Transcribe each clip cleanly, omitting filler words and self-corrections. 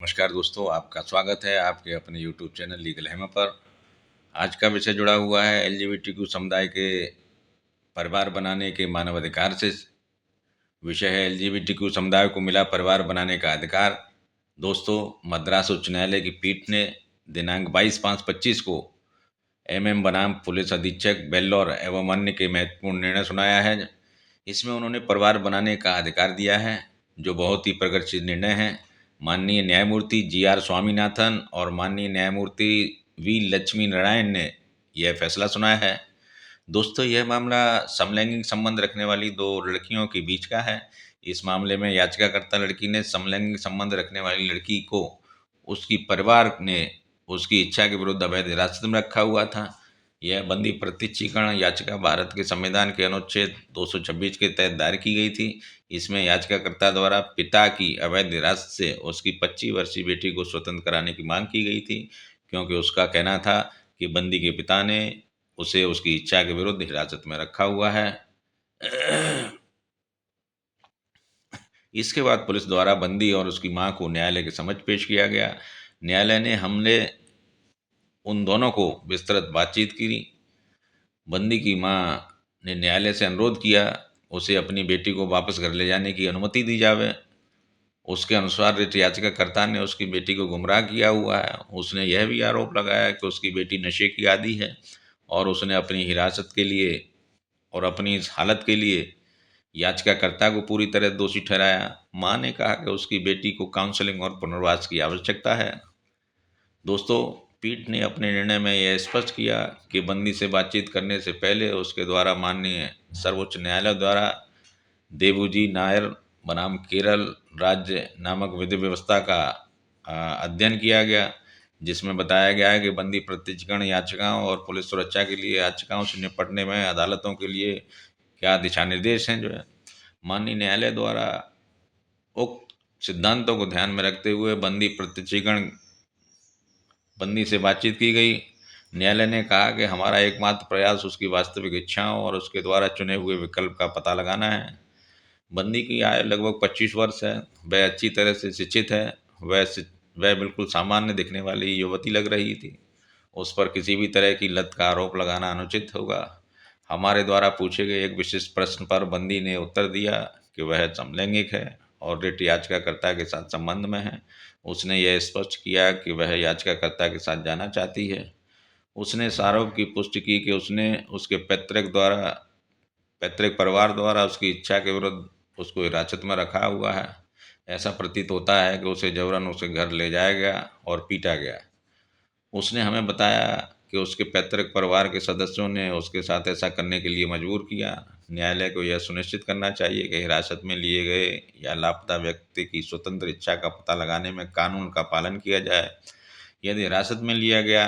नमस्कार दोस्तों, आपका स्वागत है आपके अपने यूट्यूब चैनल लीगल हैमर पर। आज का विषय जुड़ा हुआ है एलजीबीटीक्यू समुदाय के परिवार बनाने के मानव अधिकार से। विषय है एलजीबीटीक्यू समुदाय को मिला परिवार बनाने का अधिकार। दोस्तों, मद्रास उच्च न्यायालय की पीठ ने दिनांक 22/5/25 को एमएम बनाम पुलिस अधीक्षक बेल्लौर एवं अन्य के महत्वपूर्ण निर्णय सुनाया है। इसमें उन्होंने परिवार बनाने का अधिकार दिया है, जो बहुत ही प्रगतिशील निर्णय है। माननीय न्यायमूर्ति जीआर स्वामीनाथन और माननीय न्यायमूर्ति वी लक्ष्मी नारायण ने यह फैसला सुनाया है। दोस्तों, यह मामला समलैंगिक संबंध रखने वाली दो लड़कियों के बीच का है। इस मामले में याचिकाकर्ता लड़की ने समलैंगिक संबंध रखने वाली लड़की को उसकी परिवार ने उसकी इच्छा के विरुद्ध अवैध हिरासत में रखा हुआ था। यह बंदी प्रत्यक्षीकरण याचिका भारत के संविधान के अनुच्छेद 226 के तहत दायर की गई थी। इसमें याचिकाकर्ता द्वारा पिता की अवैध हिरासत से उसकी 25 वर्षीय बेटी को स्वतंत्र कराने की मांग की गई थी, क्योंकि उसका कहना था कि बंदी के पिता ने उसे उसकी इच्छा के विरुद्ध हिरासत में रखा हुआ है। इसके बाद पुलिस द्वारा बंदी और उसकी मां को न्यायालय के समक्ष पेश किया गया। न्यायालय ने हमले उन दोनों को विस्तृत बातचीत की। बंदी की मां ने न्यायालय से अनुरोध किया उसे अपनी बेटी को वापस घर ले जाने की अनुमति दी जावे। उसके अनुसार रिट याचिकाकर्ता ने उसकी बेटी को गुमराह किया हुआ है। उसने यह भी आरोप लगाया कि उसकी बेटी नशे की आदी है और उसने अपनी हिरासत के लिए और अपनी इस हालत के लिए याचिकाकर्ता को पूरी तरह दोषी ठहराया। मां ने कहा कि उसकी बेटी को काउंसलिंग और पुनर्वास की आवश्यकता है। दोस्तों, पीठ ने अपने निर्णय में यह स्पष्ट किया कि बंदी से बातचीत करने से पहले उसके द्वारा माननीय सर्वोच्च न्यायालय द्वारा देवूजी नायर बनाम केरल राज्य नामक विधि व्यवस्था का अध्ययन किया गया, जिसमें बताया गया है कि बंदी प्रत्यक्षीकरण याचिकाओं और पुलिस सुरक्षा के लिए याचिकाओं से निपटने में अदालतों के लिए क्या दिशा निर्देश हैं। जो है माननीय न्यायालय द्वारा उक्त सिद्धांतों को ध्यान में रखते हुए बंदी से बातचीत की गई। न्यायालय ने कहा कि हमारा एकमात्र प्रयास उसकी वास्तविक इच्छाओं और उसके द्वारा चुने हुए विकल्प का पता लगाना है। बंदी की आयु लगभग 25 वर्ष है। वह अच्छी तरह से शिक्षित है। वह बिल्कुल सामान्य दिखने वाली युवती लग रही थी। उस पर किसी भी तरह की लत का आरोप लगाना अनुचित होगा। हमारे द्वारा पूछे गए एक विशिष्ट प्रश्न पर बंदी ने उत्तर दिया कि वह समलैंगिक है और रिट याचिकाकर्ता के साथ संबंध में है। उसने यह स्पष्ट किया कि वह याचिकाकर्ता के साथ जाना चाहती है। उसने इस आरोप की पुष्टि की कि उसने उसके पैतृक परिवार द्वारा उसकी इच्छा के विरुद्ध उसको हिरासत में रखा हुआ है। ऐसा प्रतीत होता है कि उसे जबरन उसे घर ले जाया गया और पीटा गया। उसने हमें बताया कि उसके पैतृक परिवार के सदस्यों ने उसके साथ ऐसा करने के लिए मजबूर किया। न्यायालय को यह सुनिश्चित करना चाहिए कि हिरासत में लिए गए या लापता व्यक्ति की स्वतंत्र इच्छा का पता लगाने में कानून का पालन किया जाए। यदि हिरासत में लिया गया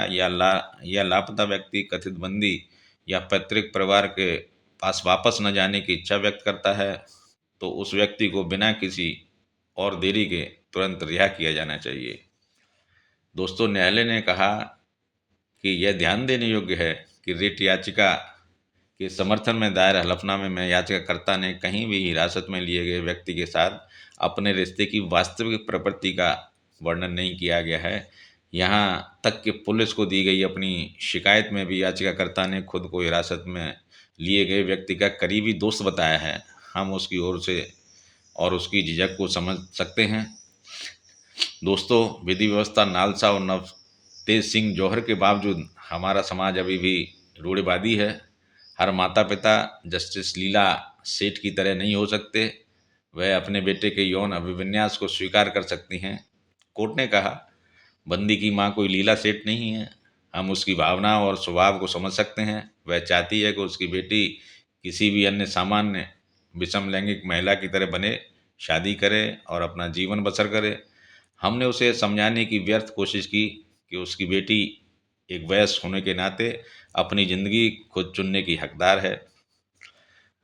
या लापता व्यक्ति कथित बंदी या पैतृक परिवार के पास वापस न जाने की इच्छा व्यक्त करता है, तो उस व्यक्ति को बिना किसी और देरी के तुरंत रिहा किया जाना चाहिए। दोस्तों, न्यायालय ने कहा कि यह ध्यान देने योग्य है कि रिट याचिका के समर्थन में दायर हलफनामे में याचिकाकर्ता ने कहीं भी हिरासत में लिए गए व्यक्ति के साथ अपने रिश्ते की वास्तविक प्रकृति का वर्णन नहीं किया गया है। यहाँ तक कि पुलिस को दी गई अपनी शिकायत में भी याचिकाकर्ता ने खुद को हिरासत में लिए गए व्यक्ति का करीबी दोस्त बताया है। हम उसकी ओर से और उसकी झिझक को समझ सकते हैं। दोस्तों, विधि व्यवस्था नालसा और नवतेज सिंह जौहर के बावजूद हमारा समाज अभी भी रूढ़िवादी है। हर माता पिता जस्टिस लीला सेठ की तरह नहीं हो सकते। वह अपने बेटे के यौन अभिविन्यास को स्वीकार कर सकती हैं। कोर्ट ने कहा, बंदी की मां कोई लीला सेठ नहीं है। हम उसकी भावना और स्वभाव को समझ सकते हैं। वह चाहती है कि उसकी बेटी किसी भी अन्य सामान्य विषम लैंगिक महिला की तरह बने, शादी करे और अपना जीवन बसर करे। हमने उसे समझाने की व्यर्थ कोशिश की कि उसकी बेटी एक वयस्क होने के नाते अपनी ज़िंदगी खुद चुनने की हकदार है।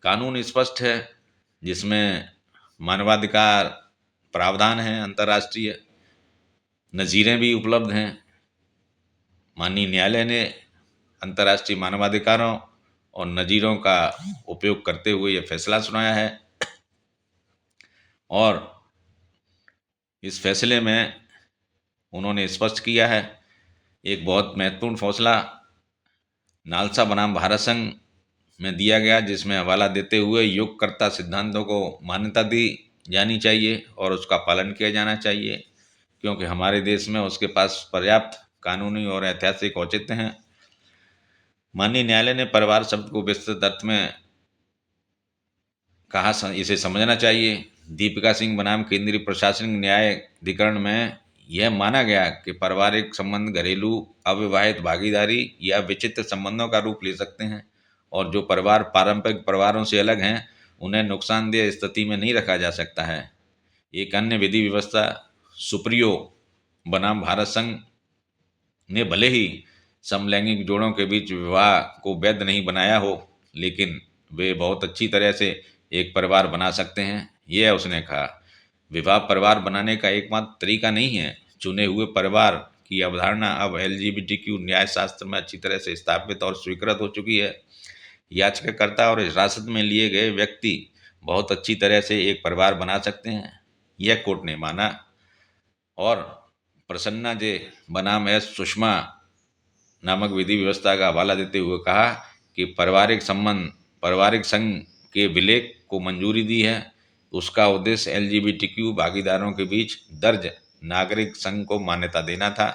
कानून स्पष्ट है, जिसमें मानवाधिकार प्रावधान हैं, अंतर्राष्ट्रीय नज़ीरें भी उपलब्ध हैं। माननीय न्यायालय ने अंतर्राष्ट्रीय मानवाधिकारों और नज़ीरों का उपयोग करते हुए यह फैसला सुनाया है और इस फैसले में उन्होंने स्पष्ट किया है। एक बहुत महत्वपूर्ण फैसला नालसा बनाम भारत संघ में दिया गया, जिसमें हवाला देते हुए योगकर्ता सिद्धांतों को मान्यता दी जानी चाहिए और उसका पालन किया जाना चाहिए, क्योंकि हमारे देश में उसके पास पर्याप्त कानूनी और ऐतिहासिक औचित्य हैं। माननीय न्यायालय ने परिवार शब्द को विस्तृत अर्थ में कहा इसे समझना चाहिए। दीपिका सिंह बनाम केंद्रीय प्रशासनिक न्याय अधिकरण में यह माना गया कि पारिवारिक संबंध घरेलू, अविवाहित भागीदारी या विचित्र संबंधों का रूप ले सकते हैं, और जो परिवार पारंपरिक परिवारों से अलग हैं उन्हें नुकसानदेह स्थिति में नहीं रखा जा सकता है। एक अन्य विधि व्यवस्था सुप्रियो बनाम भारत संघ ने भले ही समलैंगिक जोड़ों के बीच विवाह को वैध नहीं बनाया हो, लेकिन वे बहुत अच्छी तरह से एक परिवार बना सकते हैं, यह उसने कहा। विवाह परिवार बनाने का एकमात्र तरीका नहीं है। चुने हुए परिवार की अवधारणा अब LGBTQ न्याय शास्त्र में अच्छी तरह से स्थापित और स्वीकृत हो चुकी है। याचिकाकर्ता और हिरासत में लिए गए व्यक्ति बहुत अच्छी तरह से एक परिवार बना सकते हैं, यह कोर्ट ने माना। और प्रसन्ना जे बनाम एस सुषमा नामक विधि व्यवस्था का हवाला देते हुए कहा कि पारिवारिक संघ के विलेख को मंजूरी दी है। उसका उद्देश्य LGBTQ भागीदारों के बीच दर्ज नागरिक संघ को मान्यता देना था।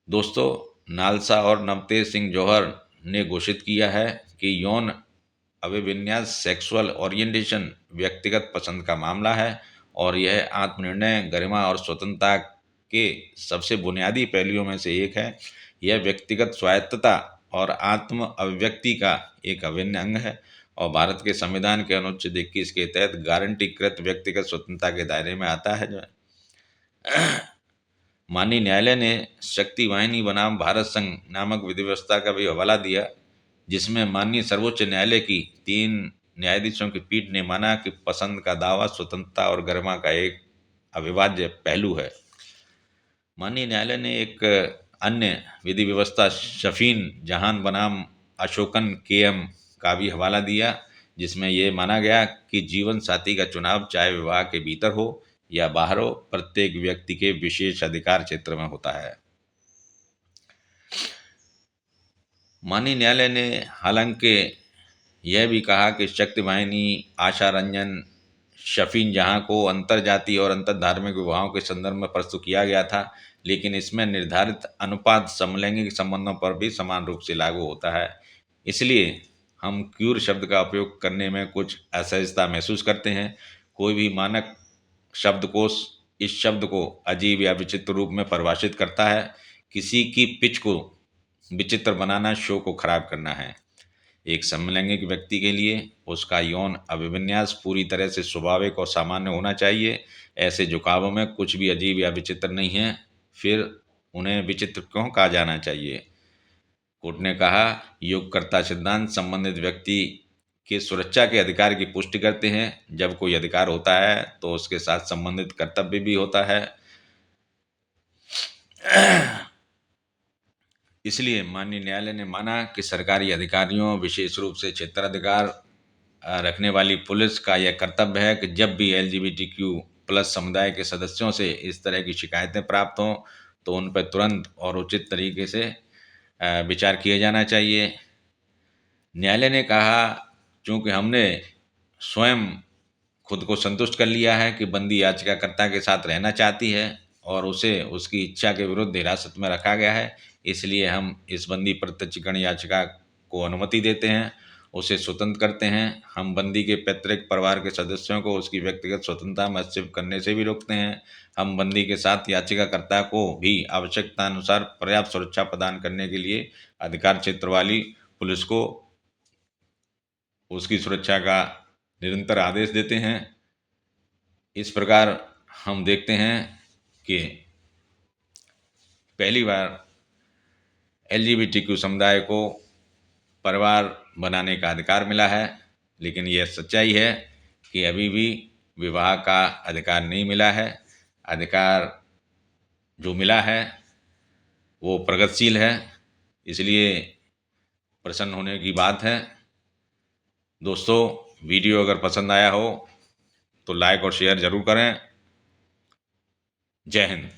दोस्तों, नालसा और नवतेज सिंह जौहर ने घोषित किया है कि यौन अभिविन्यास सेक्सुअल ओरिएंटेशन व्यक्तिगत पसंद का मामला है, और यह आत्मनिर्णय, गरिमा और स्वतंत्रता के सबसे बुनियादी पहलुओं में से एक है। यह व्यक्तिगत स्वायत्तता और आत्म अभिव्यक्ति का एक अभिन्न अंग है, और भारत के संविधान के अनुच्छेद 21 के तहत गारंटीकृत व्यक्तिगत स्वतंत्रता के दायरे में आता है। जो माननीय न्यायालय ने शक्ति वाहिनी बनाम भारत संघ नामक विधि व्यवस्था का भी हवाला दिया, जिसमें माननीय सर्वोच्च न्यायालय की 3 न्यायाधीशों की पीठ ने माना कि पसंद का दावा स्वतंत्रता और गरिमा का एक अविभाज्य पहलू है। माननीय न्यायालय ने एक अन्य विधि व्यवस्था शफीन जहान बनाम अशोकन KM का भी हवाला दिया, जिसमें यह माना गया कि जीवन साथी का चुनाव चाहे विवाह के भीतर हो या बाहर हो, प्रत्येक व्यक्ति के विशेष अधिकार क्षेत्र में होता है। माननीय न्यायालय ने हालांकि यह भी कहा कि शक्ति वाहिनी, आशा रंजन, शफीन जहां को अंतरजातीय और अंतरधार्मिक विवाहों के संदर्भ में प्रस्तुत किया गया था, लेकिन इसमें निर्धारित अनुपात समलैंगिक संबंधों पर भी समान रूप से लागू होता है। इसलिए हम क्यूर शब्द का उपयोग करने में कुछ असहजता महसूस करते हैं। कोई भी मानक शब्दकोश इस शब्द को अजीब या विचित्र रूप में परिभाषित करता है। किसी की पिच को विचित्र बनाना शो को खराब करना है। एक समलैंगिक व्यक्ति के लिए उसका यौन अभिविन्यास पूरी तरह से स्वाभाविक और सामान्य होना चाहिए। ऐसे झुकावों में कुछ भी अजीब या विचित्र नहीं है, फिर उन्हें विचित्र क्यों कहा जाना चाहिए। कोर्ट ने कहा, योगकर्ता सिद्धांत संबंधित व्यक्ति के सुरक्षा के अधिकार की पुष्टि करते हैं। जब कोई अधिकार होता है तो उसके साथ संबंधित कर्तव्य भी होता है। इसलिए माननीय न्यायालय ने माना कि सरकारी अधिकारियों, विशेष रूप से क्षेत्राधिकार रखने वाली पुलिस का यह कर्तव्य है कि जब भी LGBTQ+ समुदाय के सदस्यों से इस तरह की शिकायतें प्राप्त हों तो उन पर तुरंत और उचित तरीके से विचार किया जाना चाहिए। न्यायालय ने कहा, चूँकि हमने स्वयं खुद को संतुष्ट कर लिया है कि बंदी याचिकाकर्ता के साथ रहना चाहती है और उसे उसकी इच्छा के विरुद्ध हिरासत में रखा गया है, इसलिए हम इस बंदी प्रत्यक्षीकरण याचिका को अनुमति देते हैं, उसे स्वतंत्र करते हैं। हम बंदी के पैतृक परिवार के सदस्यों को उसकी व्यक्तिगत स्वतंत्रता में हस्तक्षेप करने से भी रोकते हैं। हम बंदी के साथ याचिकाकर्ता को भी आवश्यकता अनुसार पर्याप्त सुरक्षा प्रदान करने के लिए अधिकार क्षेत्र वाली पुलिस को उसकी सुरक्षा का निरंतर आदेश देते हैं। इस प्रकार हम देखते हैं कि पहली बार LGBTQ समुदाय को परिवार बनाने का अधिकार मिला है, लेकिन यह सच्चाई है कि अभी भी विवाह का अधिकार नहीं मिला है। अधिकार जो मिला है वो प्रगतिशील है, इसलिए प्रसन्न होने की बात है। दोस्तों, वीडियो अगर पसंद आया हो तो लाइक और शेयर ज़रूर करें। जय हिंद।